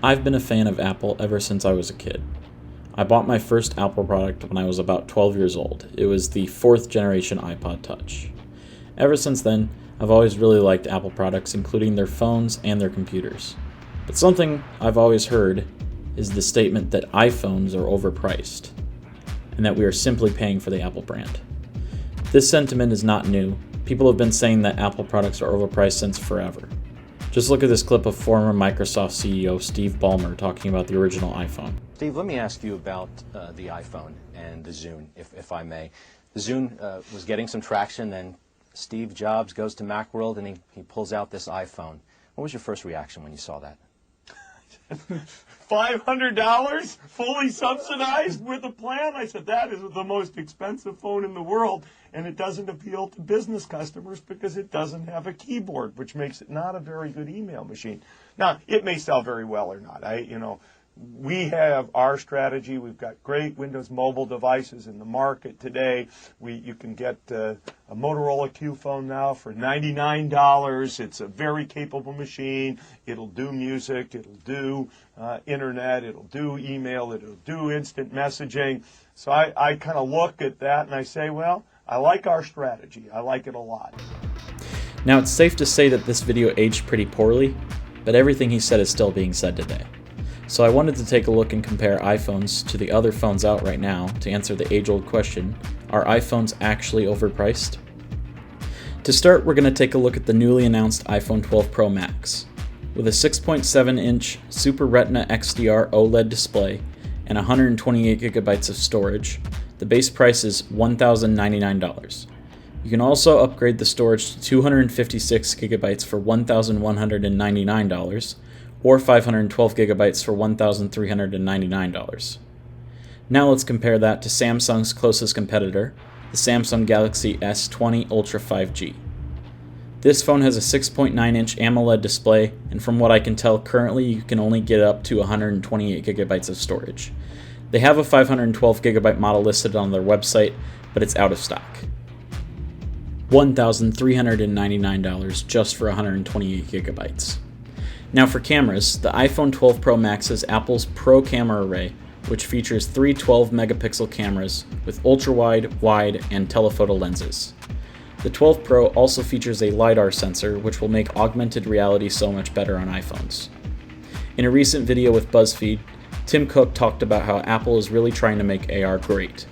I've been a fan of Apple ever since I was a kid. I bought my first Apple product when I was about 12 years old. It was the 4th generation iPod Touch. Ever since then, I've always really liked Apple products, including their phones and their computers. But something I've always heard is the statement that iPhones are overpriced, and that we are simply paying for the Apple brand. This sentiment is not new. People have been saying that Apple products are overpriced since forever. Just look at this clip of former Microsoft CEO Steve Ballmer talking about the original iPhone. Steve, let me ask you about the iPhone and the Zune, if I may. The Zune was getting some traction, then Steve Jobs goes to Macworld and he pulls out this iPhone. What was your first reaction when you saw that? $500 fully subsidized with a plan? I said, that is the most expensive phone in the world, and it doesn't appeal to business customers because it doesn't have a keyboard, which makes it not a very good email machine. Now, it may sell very well or not. We have our strategy. We've got great Windows mobile devices in the market today. You can get a Motorola Q phone now for $99. It's a very capable machine. It'll do music. It'll do internet. It'll do email. It'll do instant messaging. So I kind of look at that and I say, well, I like our strategy. I like it a lot. Now, it's safe to say that this video aged pretty poorly, but everything he said is still being said today. So I wanted to take a look and compare iPhones to the other phones out right now to answer the age-old question, are iPhones actually overpriced? To start, we're going to take a look at the newly announced iPhone 12 Pro Max. With a 6.7-inch Super Retina XDR OLED display and 128 gigabytes of storage, the base price is $1,099. You can also upgrade the storage to 256 gigabytes for $1,199, or 512 gigabytes for $1,399. Now let's compare that to Samsung's closest competitor, the Samsung Galaxy S20 Ultra 5G. This phone has a 6.9-inch AMOLED display, and from what I can tell, currently you can only get up to 128 gigabytes of storage. They have a 512 gigabyte model listed on their website, but it's out of stock. $1,399 just for 128 gigabytes. Now for cameras, the iPhone 12 Pro Max has Apple's Pro Camera Array, which features 3 12-megapixel cameras with ultra-wide, wide, and telephoto lenses. The 12 Pro also features a LiDAR sensor, which will make augmented reality so much better on iPhones. In a recent video with BuzzFeed, Tim Cook talked about how Apple is really trying to make AR great.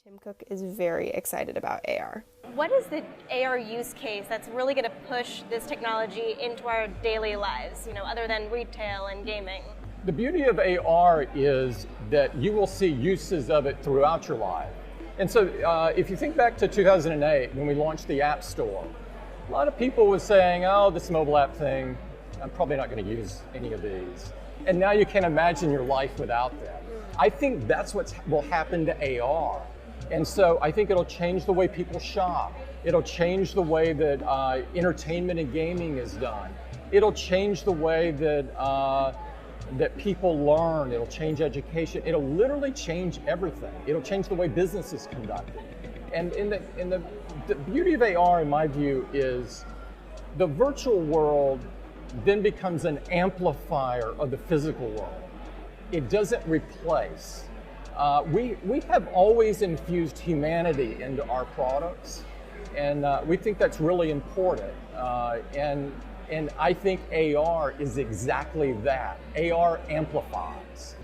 Tim Cook is very excited about AR. What is the AR use case that's really going to push this technology into our daily lives, other than retail and gaming? The beauty of AR is that you will see uses of it throughout your life. And so if you think back to 2008 when we launched the App Store, a lot of people were saying, oh, this mobile app thing, I'm probably not going to use any of these. And now you can't imagine your life without them. I think that's what will happen to AR. And so I think it'll change the way people shop. It'll change the way that entertainment and gaming is done. It'll change the way that people learn. It'll change education. It'll literally change everything. It'll change the way business is conducted. And the beauty of AR, in my view, is the virtual world then becomes an amplifier of the physical world. It doesn't replace. We have always infused humanity into our products, and we think that's really important. And I think AR is exactly that. AR amplifies.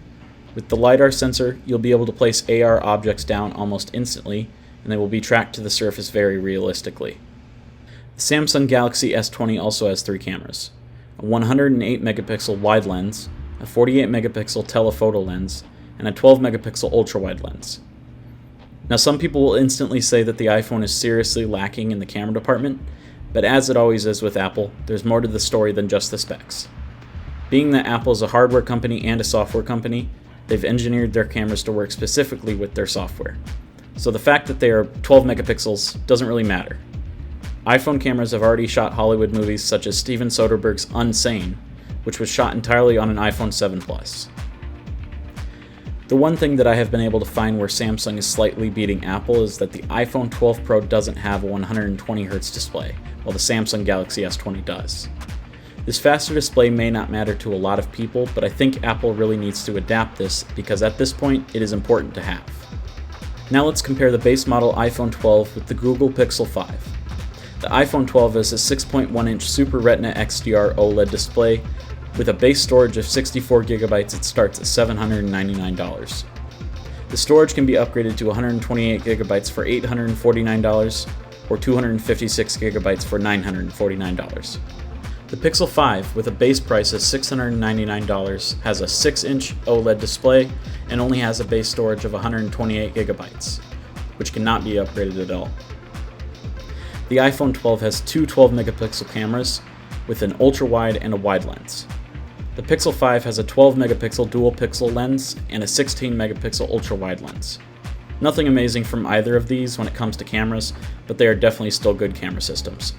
With the LiDAR sensor, you'll be able to place AR objects down almost instantly, and they will be tracked to the surface very realistically. The Samsung Galaxy S20 also has 3 cameras: a 108 megapixel wide lens, a 48 megapixel telephoto lens, and a 12 megapixel ultra-wide lens. Now, some people will instantly say that the iPhone is seriously lacking in the camera department, but as it always is with Apple, there's more to the story than just the specs. Being that Apple is a hardware company and a software company, they've engineered their cameras to work specifically with their software. So the fact that they are 12 megapixels doesn't really matter. iPhone cameras have already shot Hollywood movies such as Steven Soderbergh's Unsane, which was shot entirely on an iPhone 7 Plus. The one thing that I have been able to find where Samsung is slightly beating Apple is that the iPhone 12 Pro doesn't have a 120Hz display, while the Samsung Galaxy S20 does. The This faster display may not matter to a lot of people, but I think Apple really needs to adapt this because at this point it is important to have. Now let's compare the base model iPhone 12 with the Google Pixel 5. The iPhone 12 has a 6.1-inch Super Retina XDR OLED display. With a base storage of 64GB, it starts at $799. The storage can be upgraded to 128GB for $849 or 256GB for $949. The Pixel 5, with a base price of $699, has a 6-inch OLED display and only has a base storage of 128GB, which cannot be upgraded at all. The iPhone 12 has two 12-megapixel cameras with an ultra-wide and a wide lens. The Pixel 5 has a 12-megapixel dual-pixel lens and a 16-megapixel ultra-wide lens. Nothing amazing from either of these when it comes to cameras, but they are definitely still good camera systems.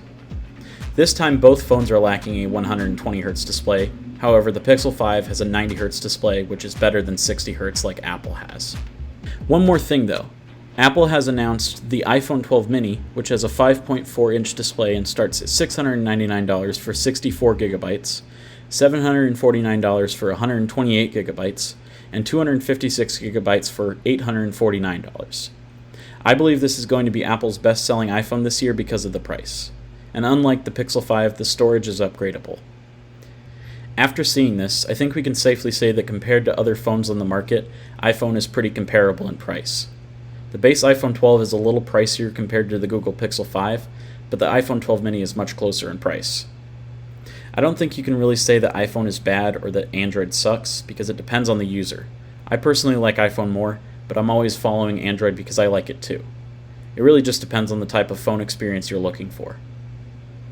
This time both phones are lacking a 120Hz display, however the Pixel 5 has a 90Hz display, which is better than 60Hz like Apple has. One more thing though, Apple has announced the iPhone 12 mini, which has a 5.4-inch display and starts at $699 for 64GB, $749 for 128GB, and 256GB for $849. I believe this is going to be Apple's best-selling iPhone this year because of the price. And unlike the Pixel 5, the storage is upgradable. After seeing this, I think we can safely say that compared to other phones on the market, iPhone is pretty comparable in price. The base iPhone 12 is a little pricier compared to the Google Pixel 5, but the iPhone 12 mini is much closer in price. I don't think you can really say that iPhone is bad or that Android sucks, because it depends on the user. I personally like iPhone more, but I'm always following Android because I like it too. It really just depends on the type of phone experience you're looking for.